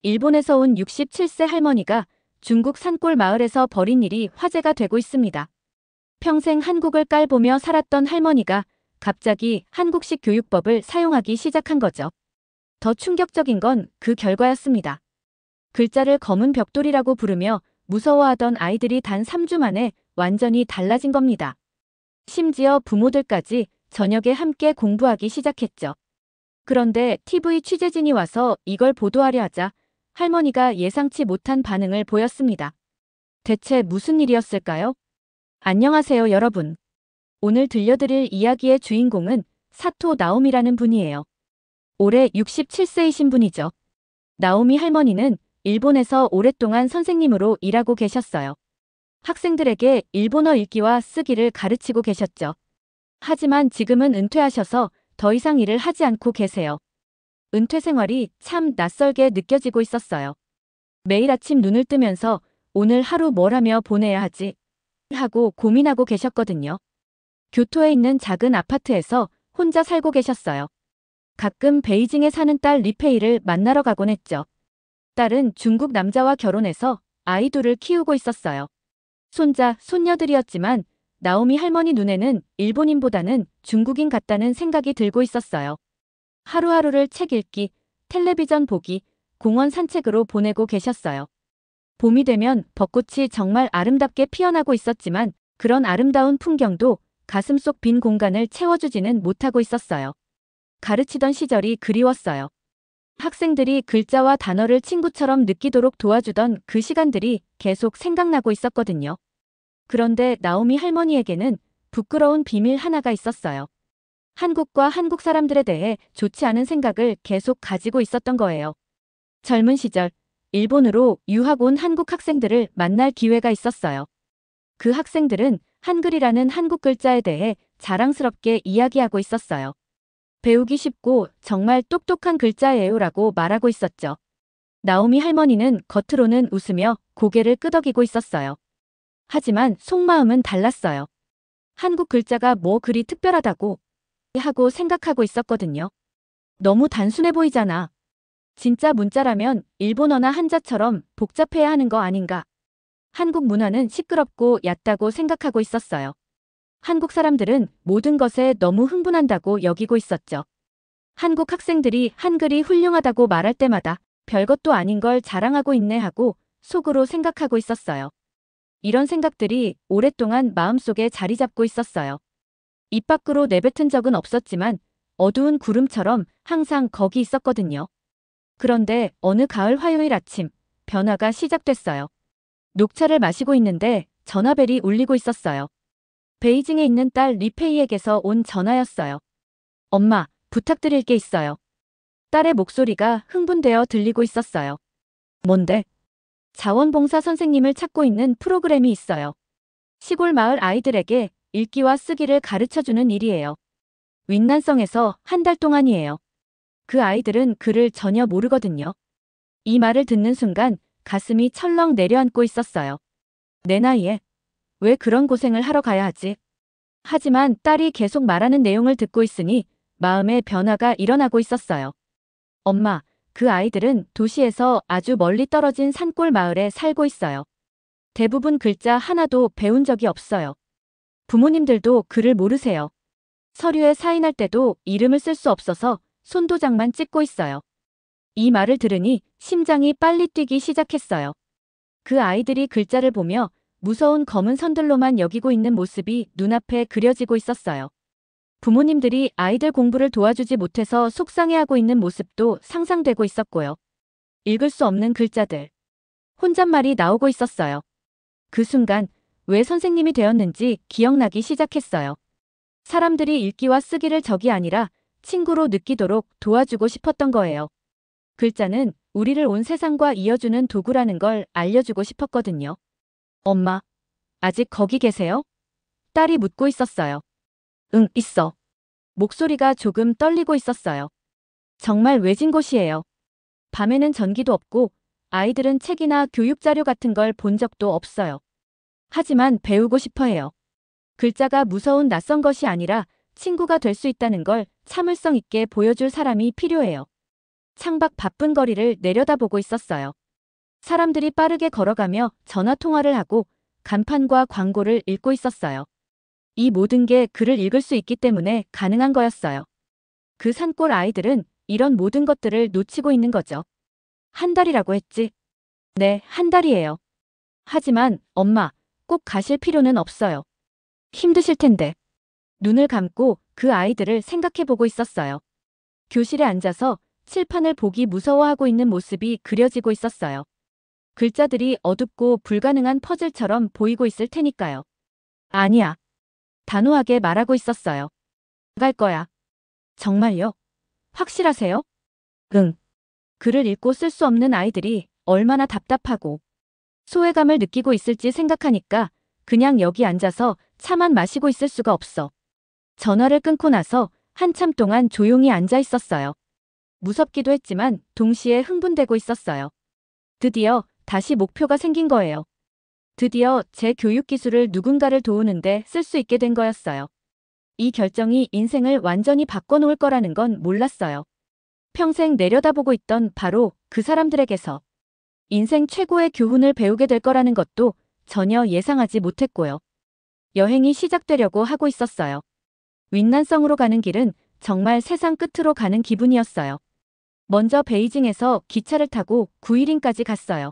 일본에서 온 67세 할머니가 중국 산골 마을에서 벌인 일이 화제가 되고 있습니다. 평생 한국을 깔보며 살았던 할머니가 갑자기 한국식 교육법을 사용하기 시작한 거죠. 더 충격적인 건 그 결과였습니다. 글자를 검은 벽돌이라고 부르며 무서워하던 아이들이 단 3주 만에 완전히 달라진 겁니다. 심지어 부모들까지 저녁에 함께 공부하기 시작했죠. 그런데 TV 취재진이 와서 이걸 보도하려 하자 할머니가 예상치 못한 반응을 보였습니다. 대체 무슨 일이었을까요? 안녕하세요, 여러분. 오늘 들려드릴 이야기의 주인공은 사토 나오미라는 분이에요. 올해 67세이신 분이죠. 나오미 할머니는 일본에서 오랫동안 선생님으로 일하고 계셨어요. 학생들에게 일본어 읽기와 쓰기를 가르치고 계셨죠. 하지만 지금은 은퇴하셔서 더 이상 일을 하지 않고 계세요. 은퇴 생활이 참 낯설게 느껴지고 있었어요. 매일 아침 눈을 뜨면서 오늘 하루 뭘 하며 보내야 하지? 하고 고민하고 계셨거든요. 교토에 있는 작은 아파트에서 혼자 살고 계셨어요. 가끔 베이징에 사는 딸 리페이를 만나러 가곤 했죠. 딸은 중국 남자와 결혼해서 아이 둘을 키우고 있었어요. 손자, 손녀들이었지만 나오미 할머니 눈에는 일본인보다는 중국인 같다는 생각이 들고 있었어요. 하루하루를 책 읽기, 텔레비전 보기, 공원 산책으로 보내고 계셨어요. 봄이 되면 벚꽃이 정말 아름답게 피어나고 있었지만 그런 아름다운 풍경도 가슴속 빈 공간을 채워주지는 못하고 있었어요. 가르치던 시절이 그리웠어요. 학생들이 글자와 단어를 친구처럼 느끼도록 도와주던 그 시간들이 계속 생각나고 있었거든요. 그런데 나오미 할머니에게는 부끄러운 비밀 하나가 있었어요. 한국과 한국 사람들에 대해 좋지 않은 생각을 계속 가지고 있었던 거예요. 젊은 시절 일본으로 유학 온 한국 학생들을 만날 기회가 있었어요. 그 학생들은 한글이라는 한국 글자에 대해 자랑스럽게 이야기하고 있었어요. 배우기 쉽고 정말 똑똑한 글자예요라고 말하고 있었죠. 나오미 할머니는 겉으로는 웃으며 고개를 끄덕이고 있었어요. 하지만 속마음은 달랐어요. 한국 글자가 뭐 그리 특별하다고 하고 생각하고 있었거든요. 너무 단순해 보이잖아. 진짜 문자라면 일본어나 한자처럼 복잡해야 하는 거 아닌가? 한국 문화는 시끄럽고 얕다고 생각하고 있었어요. 한국 사람들은 모든 것에 너무 흥분한다고 여기고 있었죠. 한국 학생들이 한글이 훌륭하다고 말할 때마다 별것도 아닌 걸 자랑하고 있네 하고 속으로 생각하고 있었어요. 이런 생각들이 오랫동안 마음속에 자리 잡고 있었어요. 입 밖으로 내뱉은 적은 없었지만 어두운 구름처럼 항상 거기 있었거든요. 그런데 어느 가을 화요일 아침 변화가 시작됐어요. 녹차를 마시고 있는데 전화벨이 울리고 있었어요. 베이징에 있는 딸 리페이에게서 온 전화였어요. 엄마, 부탁드릴 게 있어요. 딸의 목소리가 흥분되어 들리고 있었어요. 뭔데? 자원봉사 선생님을 찾고 있는 프로그램이 있어요. 시골 마을 아이들에게 읽기와 쓰기를 가르쳐주는 일이에요. 윈난성에서 한 달 동안이에요. 그 아이들은 글을 전혀 모르거든요. 이 말을 듣는 순간 가슴이 철렁 내려앉고 있었어요. 내 나이에 왜 그런 고생을 하러 가야 하지? 하지만 딸이 계속 말하는 내용을 듣고 있으니 마음의 변화가 일어나고 있었어요. 엄마, 그 아이들은 도시에서 아주 멀리 떨어진 산골 마을에 살고 있어요. 대부분 글자 하나도 배운 적이 없어요. 부모님들도 글을 모르세요. 서류에 사인할 때도 이름을 쓸 수 없어서 손도장만 찍고 있어요. 이 말을 들으니 심장이 빨리 뛰기 시작했어요. 그 아이들이 글자를 보며 무서운 검은 선들로만 여기고 있는 모습이 눈앞에 그려지고 있었어요. 부모님들이 아이들 공부를 도와주지 못해서 속상해하고 있는 모습도 상상되고 있었고요. 읽을 수 없는 글자들. 혼잣말이 나오고 있었어요. 그 순간 왜 선생님이 되었는지 기억나기 시작했어요. 사람들이 읽기와 쓰기를 적이 아니라 친구로 느끼도록 도와주고 싶었던 거예요. 글자는 우리를 온 세상과 이어주는 도구라는 걸 알려주고 싶었거든요. 엄마, 아직 거기 계세요? 딸이 묻고 있었어요. 응, 있어. 목소리가 조금 떨리고 있었어요. 정말 외진 곳이에요. 밤에는 전기도 없고 아이들은 책이나 교육자료 같은 걸 본 적도 없어요. 하지만 배우고 싶어 해요. 글자가 무서운 낯선 것이 아니라 친구가 될 수 있다는 걸 참을성 있게 보여줄 사람이 필요해요. 창밖 바쁜 거리를 내려다보고 있었어요. 사람들이 빠르게 걸어가며 전화 통화를 하고 간판과 광고를 읽고 있었어요. 이 모든 게 글을 읽을 수 있기 때문에 가능한 거였어요. 그 산골 아이들은 이런 모든 것들을 놓치고 있는 거죠. 한 달이라고 했지. 네, 한 달이에요. 하지만 엄마, 꼭 가실 필요는 없어요. 힘드실 텐데. 눈을 감고 그 아이들을 생각해보고 있었어요. 교실에 앉아서 칠판을 보기 무서워하고 있는 모습이 그려지고 있었어요. 글자들이 어둡고 불가능한 퍼즐처럼 보이고 있을 테니까요. 아니야. 단호하게 말하고 있었어요. 갈 거야. 정말요? 확실하세요? 응. 글을 읽고 쓸 수 없는 아이들이 얼마나 답답하고 소외감을 느끼고 있을지 생각하니까 그냥 여기 앉아서 차만 마시고 있을 수가 없어. 전화를 끊고 나서 한참 동안 조용히 앉아 있었어요. 무섭기도 했지만 동시에 흥분되고 있었어요. 드디어 다시 목표가 생긴 거예요. 드디어 제 교육 기술을 누군가를 도우는데 쓸 수 있게 된 거였어요. 이 결정이 인생을 완전히 바꿔놓을 거라는 건 몰랐어요. 평생 내려다보고 있던 바로 그 사람들에게서 인생 최고의 교훈을 배우게 될 거라는 것도 전혀 예상하지 못했고요. 여행이 시작되려고 하고 있었어요. 윈난성으로 가는 길은 정말 세상 끝으로 가는 기분이었어요. 먼저 베이징에서 기차를 타고 구이린까지 갔어요.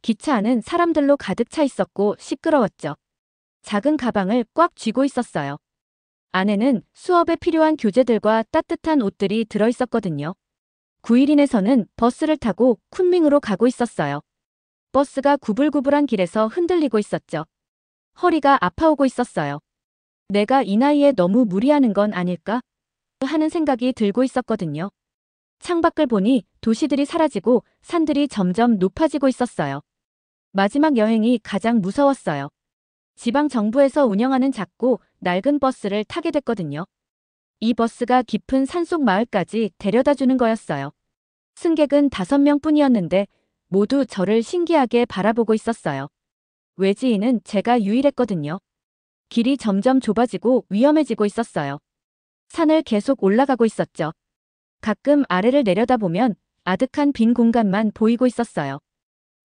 기차 안은 사람들로 가득 차 있었고 시끄러웠죠. 작은 가방을 꽉 쥐고 있었어요. 안에는 수업에 필요한 교재들과 따뜻한 옷들이 들어있었거든요. 구이린에서는 버스를 타고 쿤밍으로 가고 있었어요. 버스가 구불구불한 길에서 흔들리고 있었죠. 허리가 아파오고 있었어요. 내가 이 나이에 너무 무리하는 건 아닐까? 하는 생각이 들고 있었거든요. 창밖을 보니 도시들이 사라지고 산들이 점점 높아지고 있었어요. 마지막 여행이 가장 무서웠어요. 지방 정부에서 운영하는 작고 낡은 버스를 타게 됐거든요. 이 버스가 깊은 산속 마을까지 데려다 주는 거였어요. 승객은 5명 뿐이었는데 모두 저를 신기하게 바라보고 있었어요. 외지인은 제가 유일했거든요. 길이 점점 좁아지고 위험해지고 있었어요. 산을 계속 올라가고 있었죠. 가끔 아래를 내려다보면 아득한 빈 공간만 보이고 있었어요.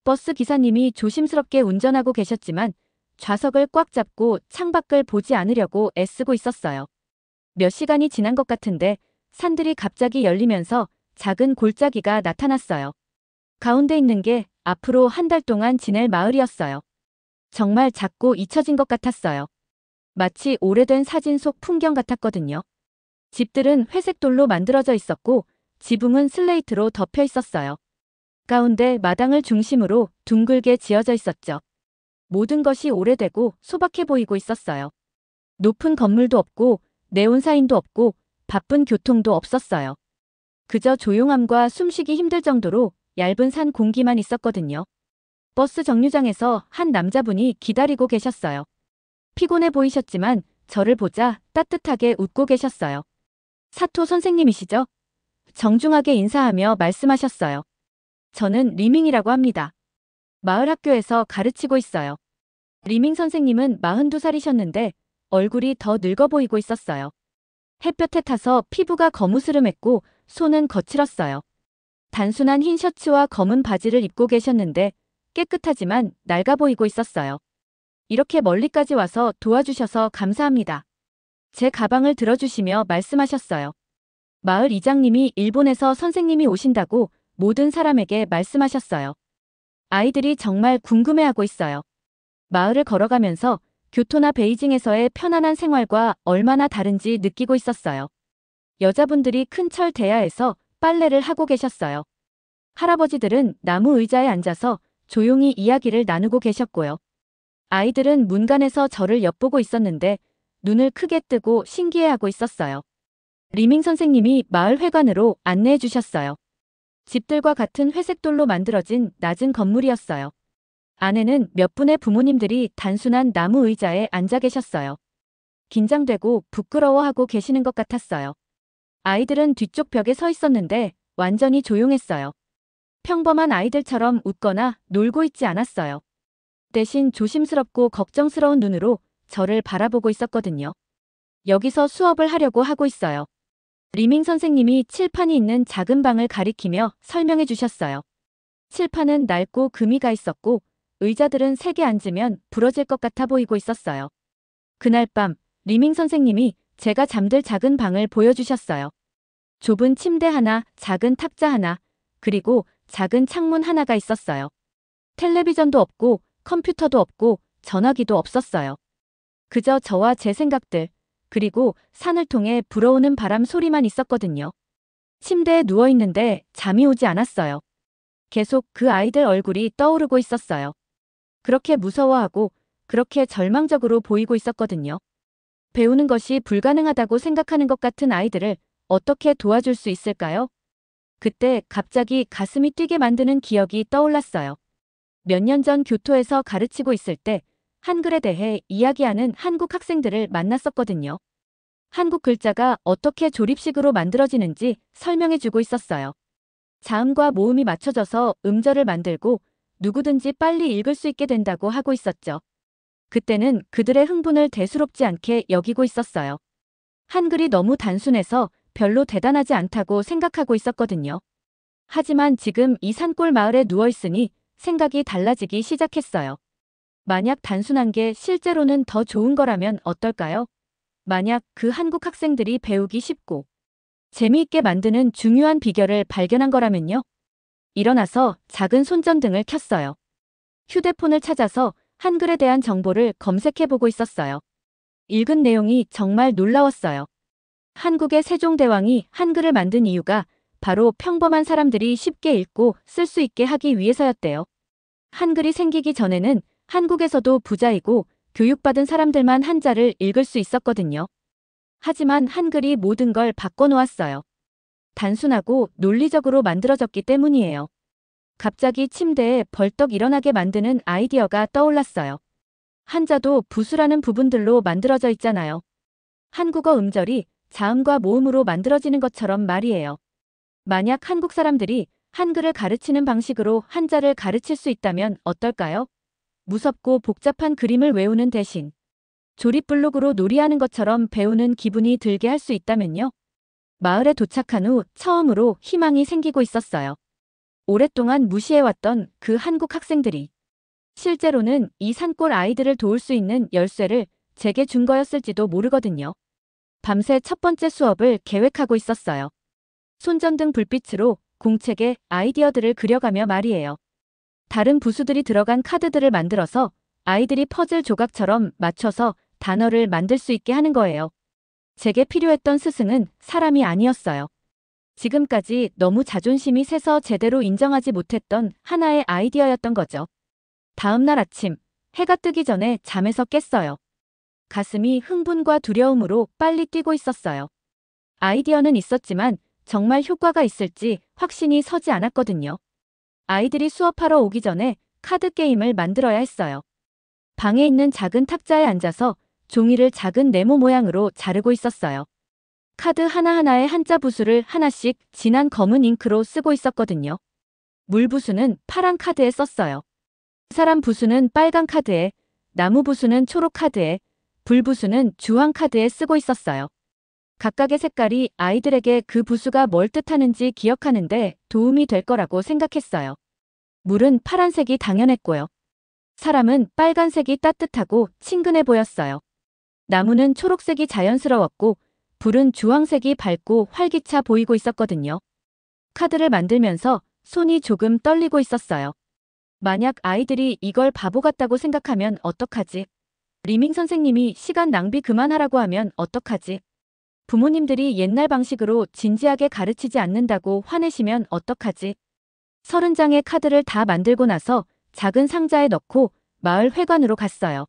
버스 기사님이 조심스럽게 운전하고 계셨지만 좌석을 꽉 잡고 창밖을 보지 않으려고 애쓰고 있었어요. 몇 시간이 지난 것 같은데 산들이 갑자기 열리면서 작은 골짜기가 나타났어요. 가운데 있는 게 앞으로 한 달 동안 지낼 마을이었어요. 정말 작고 잊혀진 것 같았어요. 마치 오래된 사진 속 풍경 같았거든요. 집들은 회색 돌로 만들어져 있었고 지붕은 슬레이트로 덮여 있었어요. 가운데 마당을 중심으로 둥글게 지어져 있었죠. 모든 것이 오래되고 소박해 보이고 있었어요. 높은 건물도 없고 네온사인도 없고 바쁜 교통도 없었어요. 그저 조용함과 숨쉬기 힘들 정도로 얇은 산 공기만 있었거든요. 버스 정류장에서 한 남자분이 기다리고 계셨어요. 피곤해 보이셨지만 저를 보자 따뜻하게 웃고 계셨어요. 사토 선생님이시죠? 정중하게 인사하며 말씀하셨어요. 저는 리밍이라고 합니다. 마을 학교에서 가르치고 있어요. 리밍 선생님은 42살이셨는데 얼굴이 더 늙어 보이고 있었어요. 햇볕에 타서 피부가 거무스름했고 손은 거칠었어요. 단순한 흰 셔츠와 검은 바지를 입고 계셨는데 깨끗하지만 낡아 보이고 있었어요. 이렇게 멀리까지 와서 도와주셔서 감사합니다. 제 가방을 들어주시며 말씀하셨어요. 마을 이장님이 일본에서 선생님이 오신다고 모든 사람에게 말씀하셨어요. 아이들이 정말 궁금해하고 있어요. 마을을 걸어가면서 교토나 베이징에서의 편안한 생활과 얼마나 다른지 느끼고 있었어요. 여자분들이 큰 철 대야에서 빨래를 하고 계셨어요. 할아버지들은 나무 의자에 앉아서 조용히 이야기를 나누고 계셨고요. 아이들은 문간에서 저를 엿보고 있었는데 눈을 크게 뜨고 신기해하고 있었어요. 리밍 선생님이 마을 회관으로 안내해 주셨어요. 집들과 같은 회색돌로 만들어진 낮은 건물이었어요. 안에는 몇 분의 부모님들이 단순한 나무 의자에 앉아 계셨어요. 긴장되고 부끄러워하고 계시는 것 같았어요. 아이들은 뒤쪽 벽에 서 있었는데 완전히 조용했어요. 평범한 아이들처럼 웃거나 놀고 있지 않았어요. 대신 조심스럽고 걱정스러운 눈으로 저를 바라보고 있었거든요. 여기서 수업을 하려고 하고 있어요. 리밍 선생님이 칠판이 있는 작은 방을 가리키며 설명해 주셨어요. 칠판은 낡고 금이 가 있었고 의자들은 3개 앉으면 부러질 것 같아 보이고 있었어요. 그날 밤 리밍 선생님이 제가 잠들 작은 방을 보여주셨어요. 좁은 침대 하나, 작은 탁자 하나, 그리고 작은 창문 하나가 있었어요. 텔레비전도 없고 컴퓨터도 없고 전화기도 없었어요. 그저 저와 제 생각들, 그리고 산을 통해 불어오는 바람 소리만 있었거든요. 침대에 누워있는데 잠이 오지 않았어요. 계속 그 아이들 얼굴이 떠오르고 있었어요. 그렇게 무서워하고 그렇게 절망적으로 보이고 있었거든요. 배우는 것이 불가능하다고 생각하는 것 같은 아이들을 어떻게 도와줄 수 있을까요? 그때 갑자기 가슴이 뛰게 만드는 기억이 떠올랐어요. 몇 년 전 교토에서 가르치고 있을 때 한글에 대해 이야기하는 한국 학생들을 만났었거든요. 한국 글자가 어떻게 조립식으로 만들어지는지 설명해주고 있었어요. 자음과 모음이 맞춰져서 음절을 만들고 누구든지 빨리 읽을 수 있게 된다고 하고 있었죠. 그때는 그들의 흥분을 대수롭지 않게 여기고 있었어요. 한글이 너무 단순해서 별로 대단하지 않다고 생각하고 있었거든요. 하지만 지금 이 산골 마을에 누워있으니 생각이 달라지기 시작했어요. 만약 단순한 게 실제로는 더 좋은 거라면 어떨까요? 만약 그 한국 학생들이 배우기 쉽고 재미있게 만드는 중요한 비결을 발견한 거라면요. 일어나서 작은 손전등을 켰어요. 휴대폰을 찾아서 한글에 대한 정보를 검색해보고 있었어요. 읽은 내용이 정말 놀라웠어요. 한국의 세종대왕이 한글을 만든 이유가 바로 평범한 사람들이 쉽게 읽고 쓸 수 있게 하기 위해서였대요. 한글이 생기기 전에는 한국에서도 부자이고 교육받은 사람들만 한자를 읽을 수 있었거든요. 하지만 한글이 모든 걸 바꿔놓았어요. 단순하고 논리적으로 만들어졌기 때문이에요. 갑자기 침대에 벌떡 일어나게 만드는 아이디어가 떠올랐어요. 한자도 부수라는 부분들로 만들어져 있잖아요. 한국어 음절이 자음과 모음으로 만들어지는 것처럼 말이에요. 만약 한국 사람들이 한글을 가르치는 방식으로 한자를 가르칠 수 있다면 어떨까요? 무섭고 복잡한 그림을 외우는 대신 조립블록으로 놀이하는 것처럼 배우는 기분이 들게 할 수 있다면요. 마을에 도착한 후 처음으로 희망이 생기고 있었어요. 오랫동안 무시해왔던 그 한국 학생들이 실제로는 이 산골 아이들을 도울 수 있는 열쇠를 제게 준 거였을지도 모르거든요. 밤새 첫 번째 수업을 계획하고 있었어요. 손전등 불빛으로 공책에 아이디어들을 그려가며 말이에요. 다른 부수들이 들어간 카드들을 만들어서 아이들이 퍼즐 조각처럼 맞춰서 단어를 만들 수 있게 하는 거예요. 제게 필요했던 스승은 사람이 아니었어요. 지금까지 너무 자존심이 세서 제대로 인정하지 못했던 하나의 아이디어였던 거죠. 다음 날 아침, 해가 뜨기 전에 잠에서 깼어요. 가슴이 흥분과 두려움으로 빨리 뛰고 있었어요. 아이디어는 있었지만 정말 효과가 있을지 확신이 서지 않았거든요. 아이들이 수업하러 오기 전에 카드 게임을 만들어야 했어요. 방에 있는 작은 탁자에 앉아서 종이를 작은 네모 모양으로 자르고 있었어요. 카드 하나하나에 한자 부수를 하나씩 진한 검은 잉크로 쓰고 있었거든요. 물 부수는 파란 카드에 썼어요. 사람 부수는 빨간 카드에, 나무 부수는 초록 카드에, 불 부수는 주황 카드에 쓰고 있었어요. 각각의 색깔이 아이들에게 그 부수가 뭘 뜻하는지 기억하는데 도움이 될 거라고 생각했어요. 물은 파란색이 당연했고요. 사람은 빨간색이 따뜻하고 친근해 보였어요. 나무는 초록색이 자연스러웠고 불은 주황색이 밝고 활기차 보이고 있었거든요. 카드를 만들면서 손이 조금 떨리고 있었어요. 만약 아이들이 이걸 바보 같다고 생각하면 어떡하지? 리밍 선생님이 시간 낭비 그만하라고 하면 어떡하지? 부모님들이 옛날 방식으로 진지하게 가르치지 않는다고 화내시면 어떡하지? 30장의 카드를 다 만들고 나서 작은 상자에 넣고 마을 회관으로 갔어요.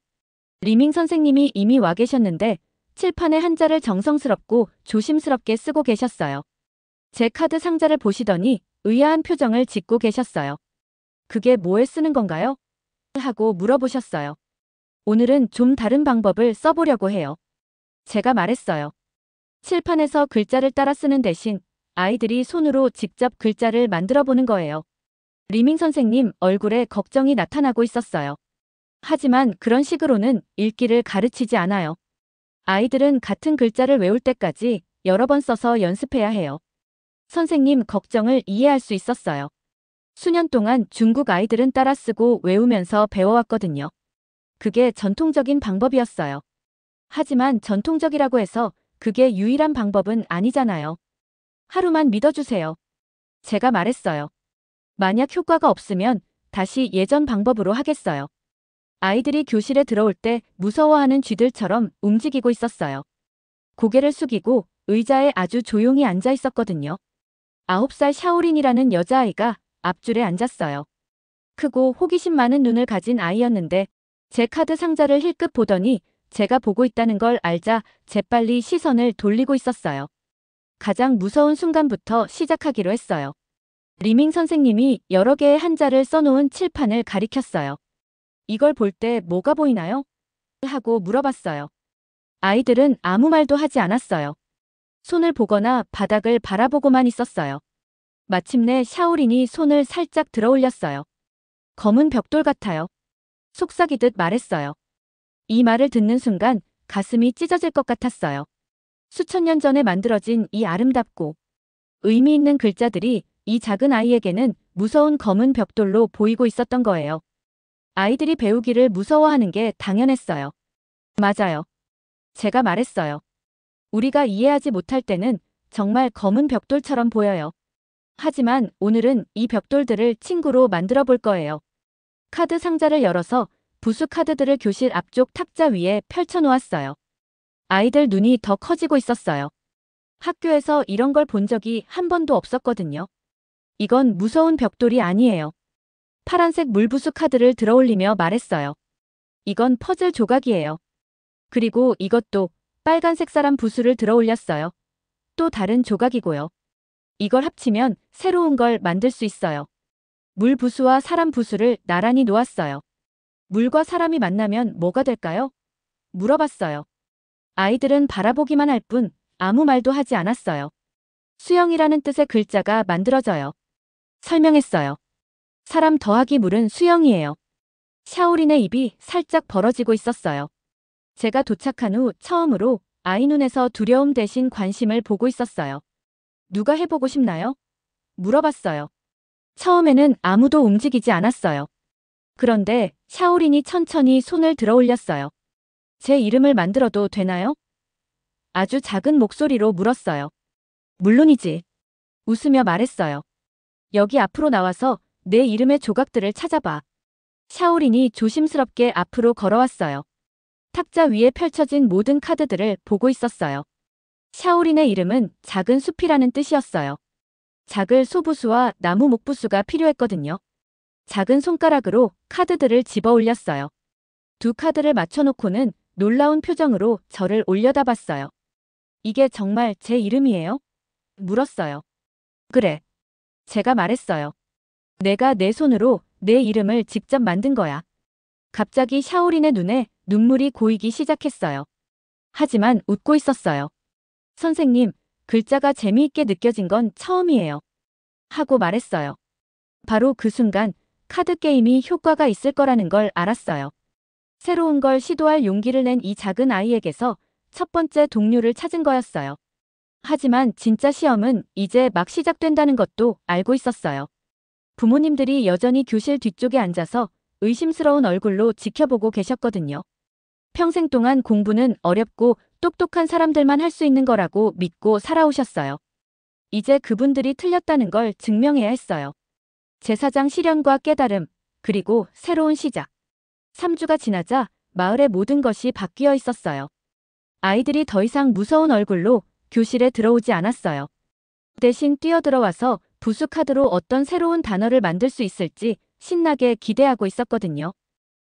리밍 선생님이 이미 와 계셨는데 칠판에 한자를 정성스럽고 조심스럽게 쓰고 계셨어요. 제 카드 상자를 보시더니 의아한 표정을 짓고 계셨어요. 그게 뭐에 쓰는 건가요? 하고 물어보셨어요. 오늘은 좀 다른 방법을 써보려고 해요. 제가 말했어요. 칠판에서 글자를 따라 쓰는 대신 아이들이 손으로 직접 글자를 만들어 보는 거예요. 리밍 선생님 얼굴에 걱정이 나타나고 있었어요. 하지만 그런 식으로는 읽기를 가르치지 않아요. 아이들은 같은 글자를 외울 때까지 여러 번 써서 연습해야 해요. 선생님 걱정을 이해할 수 있었어요. 수년 동안 중국 아이들은 따라 쓰고 외우면서 배워왔거든요. 그게 전통적인 방법이었어요. 하지만 전통적이라고 해서 그게 유일한 방법은 아니잖아요. 하루만 믿어주세요. 제가 말했어요. 만약 효과가 없으면 다시 예전 방법으로 하겠어요. 아이들이 교실에 들어올 때 무서워하는 쥐들처럼 움직이고 있었어요. 고개를 숙이고 의자에 아주 조용히 앉아 있었거든요. 9살 샤오린이라는 여자아이가 앞줄에 앉았어요. 크고 호기심 많은 눈을 가진 아이였는데 제 카드 상자를 힐끗 보더니 제가 보고 있다는 걸 알자 재빨리 시선을 돌리고 있었어요. 가장 무서운 순간부터 시작하기로 했어요. 리밍 선생님이 여러 개의 한자를 써놓은 칠판을 가리켰어요. 이걸 볼 때 뭐가 보이나요? 하고 물어봤어요. 아이들은 아무 말도 하지 않았어요. 손을 보거나 바닥을 바라보고만 있었어요. 마침내 샤오린이 손을 살짝 들어올렸어요. 검은 벽돌 같아요. 속삭이듯 말했어요. 이 말을 듣는 순간 가슴이 찢어질 것 같았어요. 수천 년 전에 만들어진 이 아름답고 의미 있는 글자들이 이 작은 아이에게는 무서운 검은 벽돌로 보이고 있었던 거예요. 아이들이 배우기를 무서워하는 게 당연했어요. 맞아요. 제가 말했어요. 우리가 이해하지 못할 때는 정말 검은 벽돌처럼 보여요. 하지만 오늘은 이 벽돌들을 친구로 만들어 볼 거예요. 카드 상자를 열어서 부수 카드들을 교실 앞쪽 탁자 위에 펼쳐 놓았어요. 아이들 눈이 더 커지고 있었어요. 학교에서 이런 걸 본 적이 한 번도 없었거든요. 이건 무서운 벽돌이 아니에요. 파란색 물부수 카드를 들어올리며 말했어요. 이건 퍼즐 조각이에요. 그리고 이것도 빨간색 사람 부수를 들어올렸어요. 또 다른 조각이고요. 이걸 합치면 새로운 걸 만들 수 있어요. 물 부수와 사람 부수를 나란히 놓았어요. 물과 사람이 만나면 뭐가 될까요? 물어봤어요. 아이들은 바라보기만 할 뿐 아무 말도 하지 않았어요. 수영이라는 뜻의 글자가 만들어져요. 설명했어요. 사람 더하기 물은 수영이에요. 샤오린의 입이 살짝 벌어지고 있었어요. 제가 도착한 후 처음으로 아이 눈에서 두려움 대신 관심을 보고 있었어요. 누가 해보고 싶나요? 물어봤어요. 처음에는 아무도 움직이지 않았어요. 그런데 샤오린이 천천히 손을 들어 올렸어요. 제 이름을 만들어도 되나요? 아주 작은 목소리로 물었어요. 물론이지. 웃으며 말했어요. 여기 앞으로 나와서 내 이름의 조각들을 찾아봐. 샤오린이 조심스럽게 앞으로 걸어왔어요. 탁자 위에 펼쳐진 모든 카드들을 보고 있었어요. 샤오린의 이름은 작은 숲이라는 뜻이었어요. 작은 소부수와 나무 목부수가 필요했거든요. 작은 손가락으로 카드들을 집어 올렸어요. 두 카드를 맞춰놓고는 놀라운 표정으로 저를 올려다봤어요. 이게 정말 제 이름이에요? 물었어요. 그래. 제가 말했어요. 내가 내 손으로 내 이름을 직접 만든 거야. 갑자기 샤오린의 눈에 눈물이 고이기 시작했어요. 하지만 웃고 있었어요. 선생님, 글자가 재미있게 느껴진 건 처음이에요. 하고 말했어요. 바로 그 순간 카드 게임이 효과가 있을 거라는 걸 알았어요. 새로운 걸 시도할 용기를 낸 이 작은 아이에게서 첫 번째 동료를 찾은 거였어요. 하지만 진짜 시험은 이제 막 시작된다는 것도 알고 있었어요. 부모님들이 여전히 교실 뒤쪽에 앉아서 의심스러운 얼굴로 지켜보고 계셨거든요. 평생 동안 공부는 어렵고 똑똑한 사람들만 할 수 있는 거라고 믿고 살아오셨어요. 이제 그분들이 틀렸다는 걸 증명해야 했어요. 제사장 실현과 깨달음, 그리고 새로운 시작. 3주가 지나자 마을의 모든 것이 바뀌어 있었어요. 아이들이 더 이상 무서운 얼굴로 교실에 들어오지 않았어요. 대신 뛰어들어와서 부수 카드로 어떤 새로운 단어를 만들 수 있을지 신나게 기대하고 있었거든요.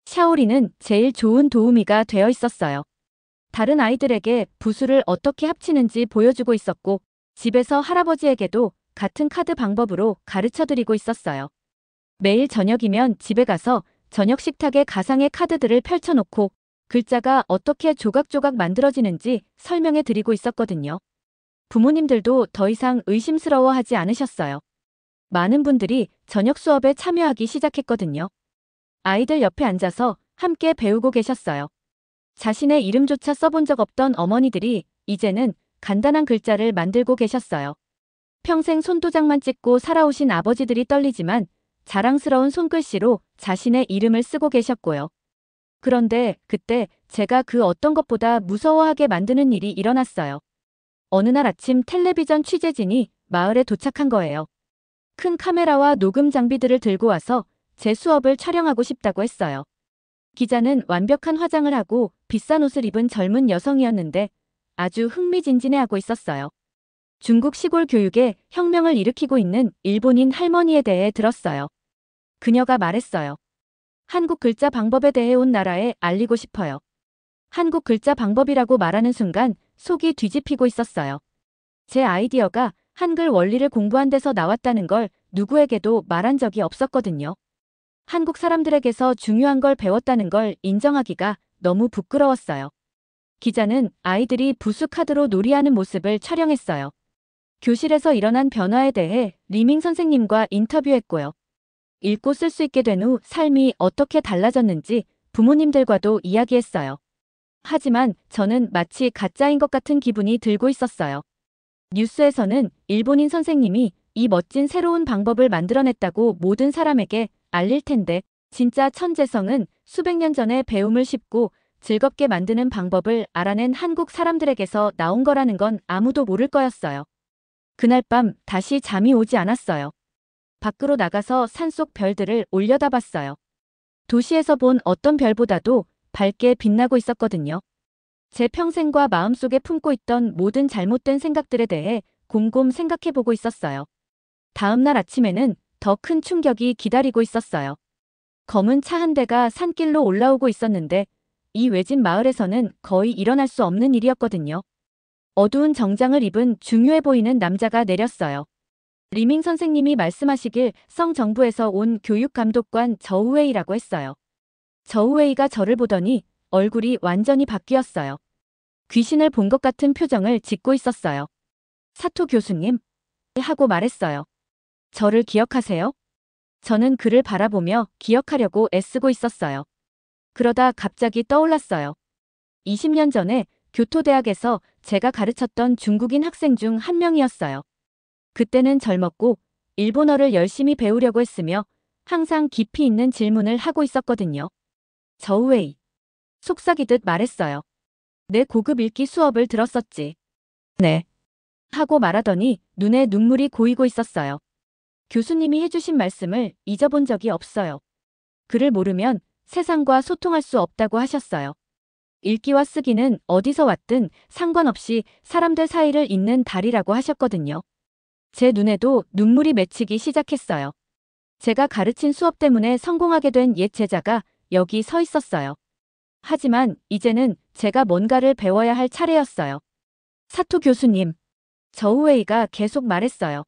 샤오린은 제일 좋은 도우미가 되어 있었어요. 다른 아이들에게 부수를 어떻게 합치는지 보여주고 있었고 집에서 할아버지에게도 같은 카드 방법으로 가르쳐드리고 있었어요. 매일 저녁이면 집에 가서 저녁 식탁에 가상의 카드들을 펼쳐놓고 글자가 어떻게 조각조각 만들어지는지 설명해 드리고 있었거든요. 부모님들도 더 이상 의심스러워하지 않으셨어요. 많은 분들이 저녁 수업에 참여하기 시작했거든요. 아이들 옆에 앉아서 함께 배우고 계셨어요. 자신의 이름조차 써본 적 없던 어머니들이 이제는 간단한 글자를 만들고 계셨어요. 평생 손도장만 찍고 살아오신 아버지들이 떨리지만 자랑스러운 손글씨로 자신의 이름을 쓰고 계셨고요. 그런데 그때 제가 그 어떤 것보다 무서워하게 만드는 일이 일어났어요. 어느 날 아침 텔레비전 취재진이 마을에 도착한 거예요. 큰 카메라와 녹음 장비들을 들고 와서 제 수업을 촬영하고 싶다고 했어요. 기자는 완벽한 화장을 하고 비싼 옷을 입은 젊은 여성이었는데 아주 흥미진진해하고 있었어요. 중국 시골 교육에 혁명을 일으키고 있는 일본인 할머니에 대해 들었어요. 그녀가 말했어요. 한국 글자 방법에 대해 온 나라에 알리고 싶어요. 한국 글자 방법이라고 말하는 순간 속이 뒤집히고 있었어요. 제 아이디어가 한글 원리를 공부한 데서 나왔다는 걸 누구에게도 말한 적이 없었거든요. 한국 사람들에게서 중요한 걸 배웠다는 걸 인정하기가 너무 부끄러웠어요. 기자는 아이들이 부수 카드로 놀이하는 모습을 촬영했어요. 교실에서 일어난 변화에 대해 리밍 선생님과 인터뷰했고요. 읽고 쓸 수 있게 된 후 삶이 어떻게 달라졌는지 부모님들과도 이야기했어요. 하지만 저는 마치 가짜인 것 같은 기분이 들고 있었어요. 뉴스에서는 일본인 선생님이 이 멋진 새로운 방법을 만들어냈다고 모든 사람에게 알릴 텐데 진짜 천재성은 수백 년 전에 배움을 쉽고 즐겁게 만드는 방법을 알아낸 한국 사람들에게서 나온 거라는 건 아무도 모를 거였어요. 그날 밤 다시 잠이 오지 않았어요. 밖으로 나가서 산속 별들을 올려다봤어요. 도시에서 본 어떤 별보다도 밝게 빛나고 있었거든요. 제 평생과 마음속에 품고 있던 모든 잘못된 생각들에 대해 곰곰 생각해보고 있었어요. 다음 날 아침에는 더 큰 충격이 기다리고 있었어요. 검은 차 한 대가 산길로 올라오고 있었는데 이 외진 마을에서는 거의 일어날 수 없는 일이었거든요. 어두운 정장을 입은 중요해 보이는 남자가 내렸어요. 리밍 선생님이 말씀하시길 성정부에서 온 교육감독관 저우웨이라고 했어요. 저우웨이가 저를 보더니 얼굴이 완전히 바뀌었어요. 귀신을 본 것 같은 표정을 짓고 있었어요. 사토 교수님 하고 말했어요. 저를 기억하세요? 저는 그를 바라보며 기억하려고 애쓰고 있었어요. 그러다 갑자기 떠올랐어요. 20년 전에 교토대학에서 제가 가르쳤던 중국인 학생 중 한 명이었어요. 그때는 젊었고 일본어를 열심히 배우려고 했으며 항상 깊이 있는 질문을 하고 있었거든요. 저우웨이. 속삭이듯 말했어요. 내 고급 읽기 수업을 들었었지. 네. 하고 말하더니 눈에 눈물이 고이고 있었어요. 교수님이 해주신 말씀을 잊어본 적이 없어요. 글을 모르면 세상과 소통할 수 없다고 하셨어요. 읽기와 쓰기는 어디서 왔든 상관없이 사람들 사이를 잇는 달이라고 하셨거든요. 제 눈에도 눈물이 맺히기 시작했어요. 제가 가르친 수업 때문에 성공하게 된 옛 제자가 여기 서 있었어요. 하지만 이제는 제가 뭔가를 배워야 할 차례였어요. 사토 교수님. 저우웨이가 계속 말했어요.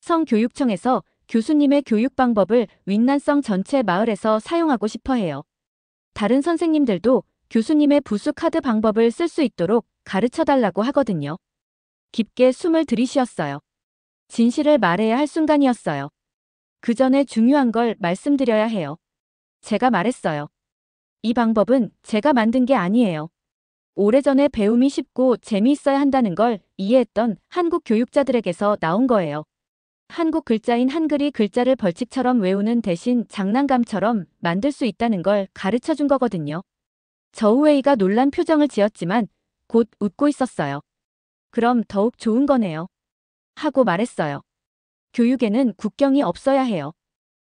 성교육청에서 교수님의 교육 방법을 윈난성 전체 마을에서 사용하고 싶어 해요. 다른 선생님들도 교수님의 부수 카드 방법을 쓸 수 있도록 가르쳐 달라고 하거든요. 깊게 숨을 들이쉬었어요. 진실을 말해야 할 순간이었어요. 그 전에 중요한 걸 말씀드려야 해요. 제가 말했어요. 이 방법은 제가 만든 게 아니에요. 오래전에 배움이 쉽고 재미있어야 한다는 걸 이해했던 한국 교육자들에게서 나온 거예요. 한국 글자인 한글이 글자를 벌칙처럼 외우는 대신 장난감처럼 만들 수 있다는 걸 가르쳐 준 거거든요. 저우웨이가 놀란 표정을 지었지만 곧 웃고 있었어요. 그럼 더욱 좋은 거네요. 하고 말했어요. 교육에는 국경이 없어야 해요.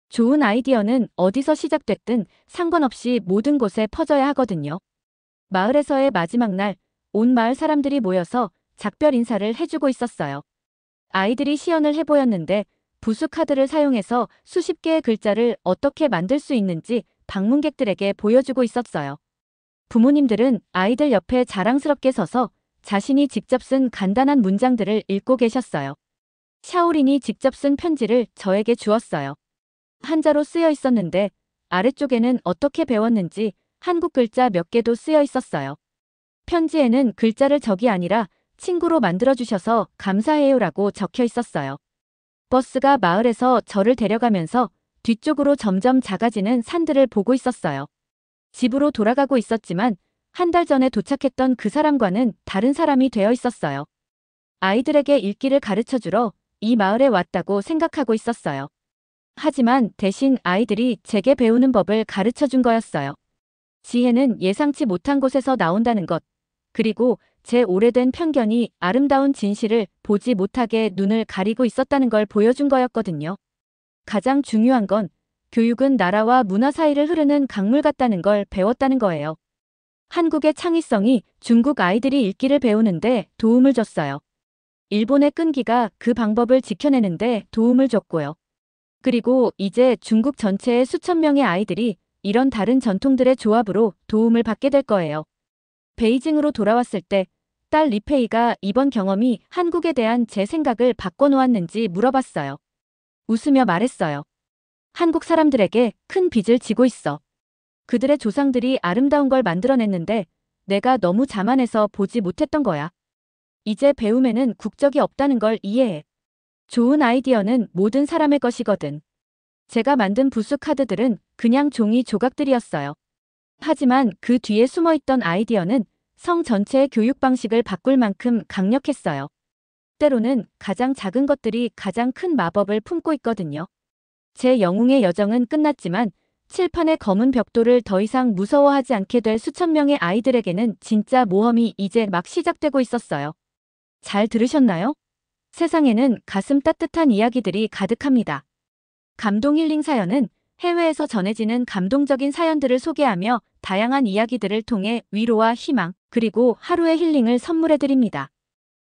좋은 아이디어는 어디서 시작됐든 상관없이 모든 곳에 퍼져야 하거든요. 마을에서의 마지막 날, 온 마을 사람들이 모여서 작별 인사를 해주고 있었어요. 아이들이 시연을 해보였는데 부수 카드를 사용해서 수십 개의 글자를 어떻게 만들 수 있는지 방문객들에게 보여주고 있었어요. 부모님들은 아이들 옆에 자랑스럽게 서서 자신이 직접 쓴 간단한 문장들을 읽고 계셨어요. 샤오린이 직접 쓴 편지를 저에게 주었어요. 한자로 쓰여 있었는데 아래쪽에는 어떻게 배웠는지 한국 글자 몇 개도 쓰여 있었어요. 편지에는 글자를 적이 아니라 친구로 만들어주셔서 감사해요라고 적혀 있었어요. 버스가 마을에서 저를 데려가면서 뒤쪽으로 점점 작아지는 산들을 보고 있었어요. 집으로 돌아가고 있었지만 한 달 전에 도착했던 그 사람과는 다른 사람이 되어 있었어요. 아이들에게 읽기를 가르쳐주러 이 마을에 왔다고 생각하고 있었어요. 하지만 대신 아이들이 제게 배우는 법을 가르쳐준 거였어요. 지혜는 예상치 못한 곳에서 나온다는 것, 그리고 제 오래된 편견이 아름다운 진실을 보지 못하게 눈을 가리고 있었다는 걸 보여준 거였거든요. 가장 중요한 건 교육은 나라와 문화 사이를 흐르는 강물 같다는 걸 배웠다는 거예요. 한국의 창의성이 중국 아이들이 읽기를 배우는데 도움을 줬어요. 일본의 끈기가 그 방법을 지켜내는데 도움을 줬고요. 그리고 이제 중국 전체의 수천 명의 아이들이 이런 다른 전통들의 조합으로 도움을 받게 될 거예요. 베이징으로 돌아왔을 때 딸 리페이가 이번 경험이 한국에 대한 제 생각을 바꿔놓았는지 물어봤어요. 웃으며 말했어요. 한국 사람들에게 큰 빚을 지고 있어. 그들의 조상들이 아름다운 걸 만들어냈는데 내가 너무 자만해서 보지 못했던 거야. 이제 배움에는 국적이 없다는 걸 이해해. 좋은 아이디어는 모든 사람의 것이거든. 제가 만든 부수 카드들은 그냥 종이 조각들이었어요. 하지만 그 뒤에 숨어있던 아이디어는 성 전체의 교육 방식을 바꿀 만큼 강력했어요. 때로는 가장 작은 것들이 가장 큰 마법을 품고 있거든요. 제 영웅의 여정은 끝났지만 칠판의 검은 벽돌을 더 이상 무서워하지 않게 될 수천 명의 아이들에게는 진짜 모험이 이제 막 시작되고 있었어요. 잘 들으셨나요? 세상에는 가슴 따뜻한 이야기들이 가득합니다. 감동 힐링 사연은 해외에서 전해지는 감동적인 사연들을 소개하며 다양한 이야기들을 통해 위로와 희망, 그리고 하루의 힐링을 선물해드립니다.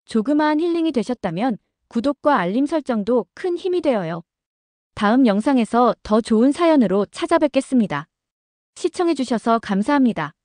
조그마한 힐링이 되셨다면 구독과 알림 설정도 큰 힘이 되어요. 다음 영상에서 더 좋은 사연으로 찾아뵙겠습니다. 시청해주셔서 감사합니다.